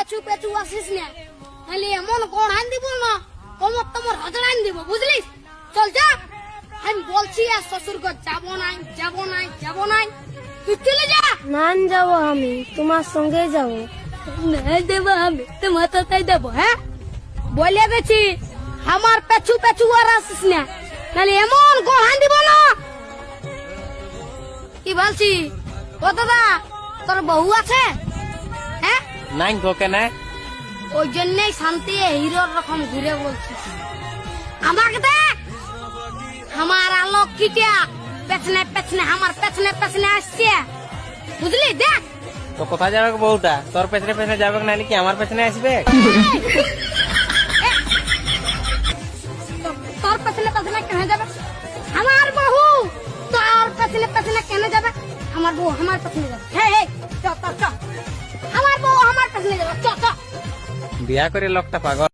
পেছু পেছু আসিস না, নাহলে এমন গড়ান দিব না কোমর তোমার হজড়ান দিব, বুঝলি? চল যা, আমি বলছি আর শ্বশুর ঘর যাবো নাই, যাবো নাই, যাবো নাই, তুই চলে যা। নান যাব, আমি তোমার সঙ্গে যাব। নাই দেবো, আমি তোমার তাই দেবো। হ্যাঁ বলে গেছি, আমার পেছু পেছু আর আসিস না, নাহলে এমন গড়ান দিব না। কি বলছি ও দাদা, তোর বউ আছে? হ্যাঁ নাই গো কেন? ওই জন্যই শান্তি হিরোর রকম ঘুরে বলছিস। আমাকে দেখ, আমার আলোক কিটা পেছনে পেছনে, আমার পেছনে পেছনে আসছে, বুঝলি? দেখ তো কোথায় যাবে গো বউটা? তোর পেছনে পেছনে যাবে নাহলে কি আমার পেছনে আসবে? তোর পেছনে পেছনে কেন যাবে? আমার বউ তোর পেছনে পেছনে কেন যাবে? আমার বউ আমার পেছনে যাবে। হ্যাঁ চ চ চ, আমার বউ আমার পেছনে যাবে, চ চ। বিয়া করে লোকটা পাগল।